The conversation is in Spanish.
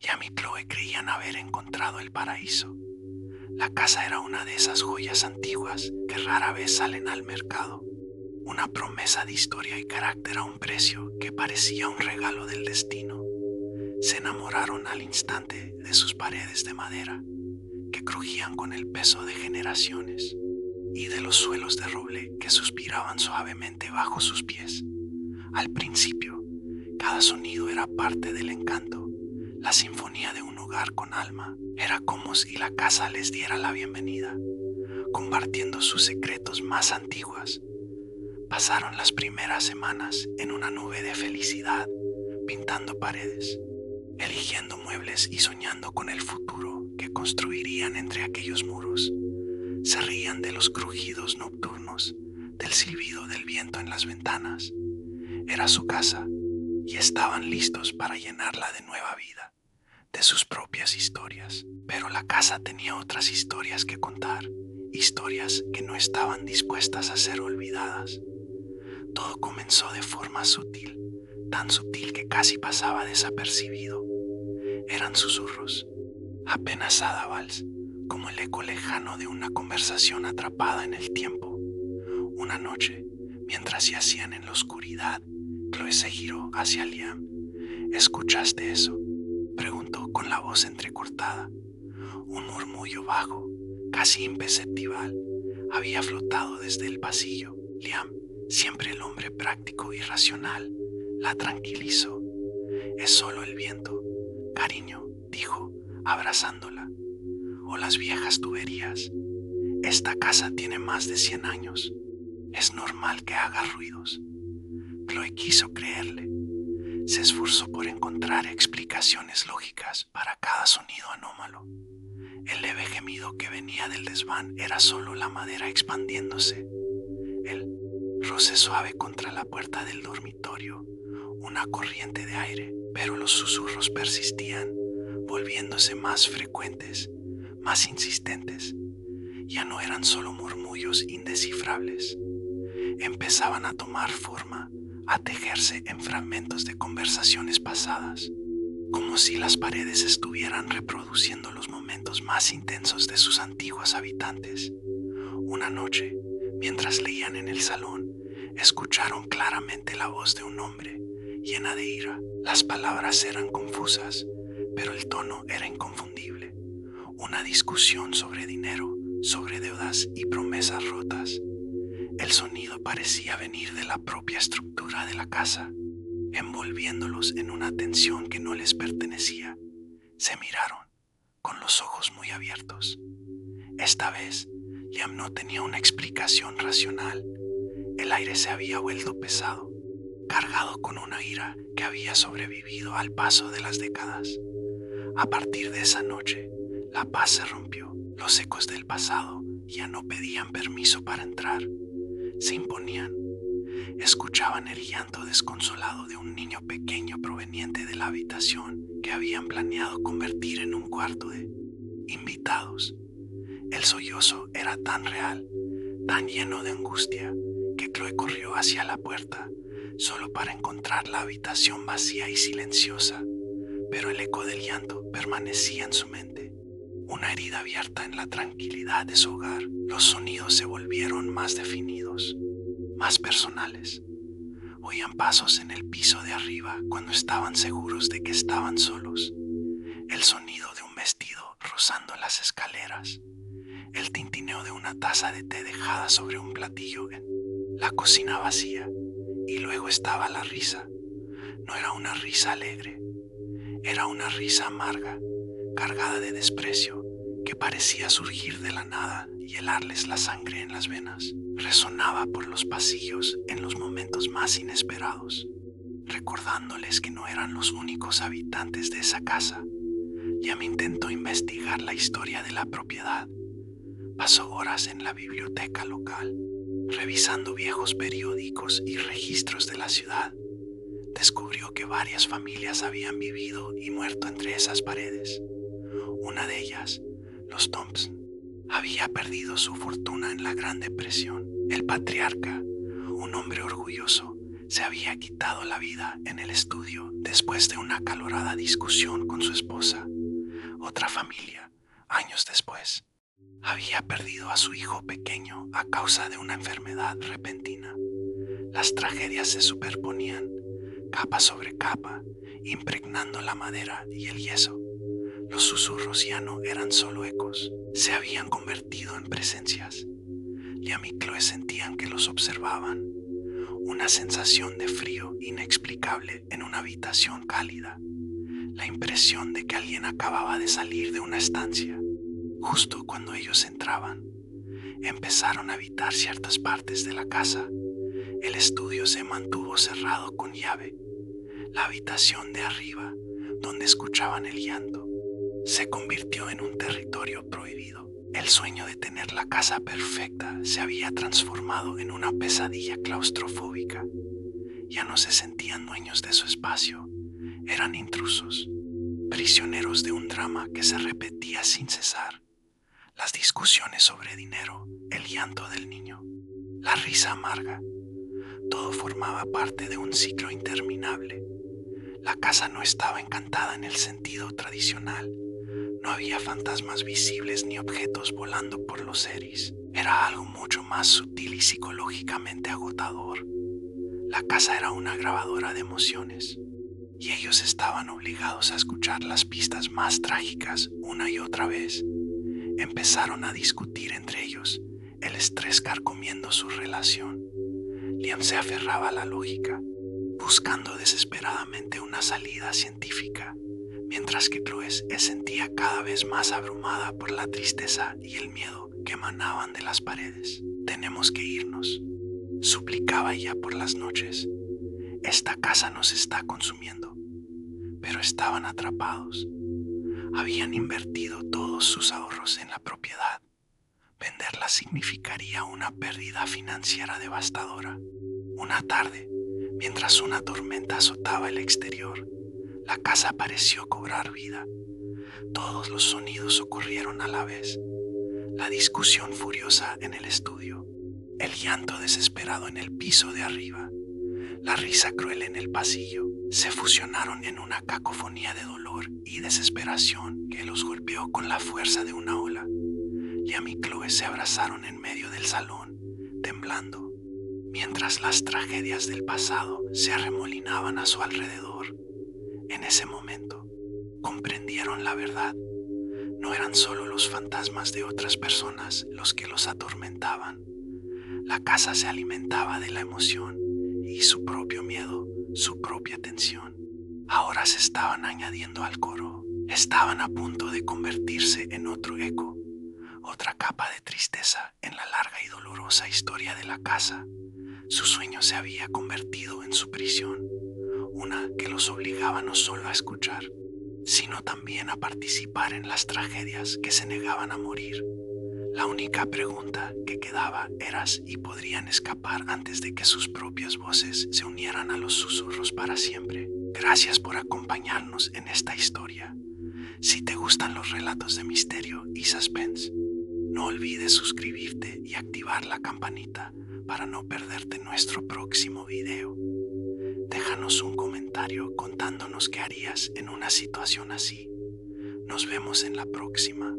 Liam y Chloe creían haber encontrado el paraíso. La casa era una de esas joyas antiguas que rara vez salen al mercado. Una promesa de historia y carácter a un precio que parecía un regalo del destino. Se enamoraron al instante de sus paredes de madera, que crujían con el peso de generaciones, y de los suelos de roble que suspiraban suavemente bajo sus pies. Al principio, cada sonido era parte del encanto, la sinfonía de un hogar con alma. Era como si la casa les diera la bienvenida, compartiendo sus secretos más antiguos. Pasaron las primeras semanas en una nube de felicidad, pintando paredes, eligiendo muebles y soñando con el futuro que construirían entre aquellos muros. Se reían de los crujidos nocturnos, del silbido del viento en las ventanas. Era su casa y estaban listos para llenarla de nueva vida, de sus propias historias. Pero la casa tenía otras historias que contar, historias que no estaban dispuestas a ser olvidadas. Todo comenzó de forma sutil, tan sutil que casi pasaba desapercibido. Eran susurros, apenas audibles, como el eco lejano de una conversación atrapada en el tiempo. Una noche, mientras yacían en la oscuridad, Chloe se giró hacia Liam. ¿Escuchaste eso?, preguntó con la voz entrecortada. Un murmullo bajo, casi imperceptible, había flotado desde el pasillo. Liam, siempre el hombre práctico y racional, la tranquilizó. Es solo el viento, cariño, dijo, abrazándola. O las viejas tuberías. Esta casa tiene más de 100 años. Es normal que haga ruidos. Chloe quiso creerle. Se esforzó por encontrar explicaciones lógicas para cada sonido anómalo. El leve gemido que venía del desván era solo la madera expandiéndose. El roce suave contra la puerta del dormitorio, una corriente de aire, pero los susurros persistían, volviéndose más frecuentes, más insistentes. Ya no eran solo murmullos indescifrables. Empezaban a tomar forma, a tejerse en fragmentos de conversaciones pasadas, como si las paredes estuvieran reproduciendo los momentos más intensos de sus antiguos habitantes. Una noche, mientras leían en el salón, escucharon claramente la voz de un hombre, llena de ira. Las palabras eran confusas, pero el tono era inconfundible. Una discusión sobre dinero, sobre deudas y promesas rotas. El sonido parecía venir de la propia estructura de la casa, envolviéndolos en una tensión que no les pertenecía. Se miraron, con los ojos muy abiertos. Esta vez, Liam no tenía una explicación racional. El aire se había vuelto pesado, cargado con una ira que había sobrevivido al paso de las décadas. A partir de esa noche, la paz se rompió. Los ecos del pasado ya no pedían permiso para entrar. Se imponían. Escuchaban el llanto desconsolado de un niño pequeño proveniente de la habitación que habían planeado convertir en un cuarto de invitados. El sollozo era tan real, tan lleno de angustia, que Chloe corrió hacia la puerta, solo para encontrar la habitación vacía y silenciosa, pero el eco del llanto permanecía en su mente. Una herida abierta en la tranquilidad de su hogar. Los sonidos se volvieron más definidos, más personales. Oían pasos en el piso de arriba cuando estaban seguros de que estaban solos. El sonido de un vestido rozando las escaleras. El tintineo de una taza de té dejada sobre un platillo en la cocina vacía. Y luego estaba la risa. No era una risa alegre. Era una risa amarga, cargada de desprecio, que parecía surgir de la nada y helarles la sangre en las venas. Resonaba por los pasillos en los momentos más inesperados, recordándoles que no eran los únicos habitantes de esa casa. Liam intentó investigar la historia de la propiedad. Pasó horas en la biblioteca local, revisando viejos periódicos y registros de la ciudad. Descubrió que varias familias habían vivido y muerto entre esas paredes. Una de ellas, los Thompson, había perdido su fortuna en la Gran Depresión. El patriarca, un hombre orgulloso, Se había quitado la vida en el estudio después de una acalorada discusión con su esposa. Otra familia, años después, había perdido a su hijo pequeño a causa de una enfermedad repentina. Las tragedias se superponían, capa sobre capa, impregnando la madera y el yeso. Los susurros ya no eran solo ecos, se habían convertido en presencias. Liam y Chloe sentían que los observaban, una sensación de frío inexplicable en una habitación cálida, la impresión de que alguien acababa de salir de una estancia. Justo cuando ellos entraban, empezaron a habitar ciertas partes de la casa. El estudio se mantuvo cerrado con llave. La habitación de arriba, donde escuchaban el llanto, se convirtió en un territorio prohibido. El sueño de tener la casa perfecta se había transformado en una pesadilla claustrofóbica. Ya no se sentían dueños de su espacio, eran intrusos, prisioneros de un drama que se repetía sin cesar. Las discusiones sobre dinero, el llanto del niño, la risa amarga, todo formaba parte de un ciclo interminable. La casa no estaba encantada en el sentido tradicional. No había fantasmas visibles ni objetos volando por los seris. Era algo mucho más sutil y psicológicamente agotador. La casa era una grabadora de emociones, y ellos estaban obligados a escuchar las pistas más trágicas una y otra vez. Empezaron a discutir entre ellos, el estrés carcomiendo su relación. Liam se aferraba a la lógica, buscando desesperadamente una salida científica, mientras que Chloe se sentía cada vez más abrumada por la tristeza y el miedo que emanaban de las paredes. «Tenemos que irnos», suplicaba ella por las noches. «Esta casa nos está consumiendo». Pero estaban atrapados. Habían invertido todos sus ahorros en la propiedad. Venderla significaría una pérdida financiera devastadora. Una tarde, mientras una tormenta azotaba el exterior, la casa pareció cobrar vida. Todos los sonidos ocurrieron a la vez. La discusión furiosa en el estudio, el llanto desesperado en el piso de arriba, la risa cruel en el pasillo, se fusionaron en una cacofonía de dolor y desesperación que los golpeó con la fuerza de una ola. Liam y Chloe se abrazaron en medio del salón, temblando, mientras las tragedias del pasado se arremolinaban a su alrededor. En ese momento, comprendieron la verdad. No eran solo los fantasmas de otras personas los que los atormentaban. La casa se alimentaba de la emoción y su propio miedo, su propia tensión. Ahora se estaban añadiendo al coro. Estaban a punto de convertirse en otro eco, otra capa de tristeza en la larga y dolorosa historia de la casa. Su sueño se había convertido en su prisión, una que los obligaba no solo a escuchar, sino también a participar en las tragedias que se negaban a morir. La única pregunta que quedaba era si podrían escapar antes de que sus propias voces se unieran a los susurros para siempre. Gracias por acompañarnos en esta historia. Si te gustan los relatos de misterio y suspense, no olvides suscribirte y activar la campanita para no perderte nuestro próximo video. Déjanos un comentario contándonos qué harías en una situación así. Nos vemos en la próxima.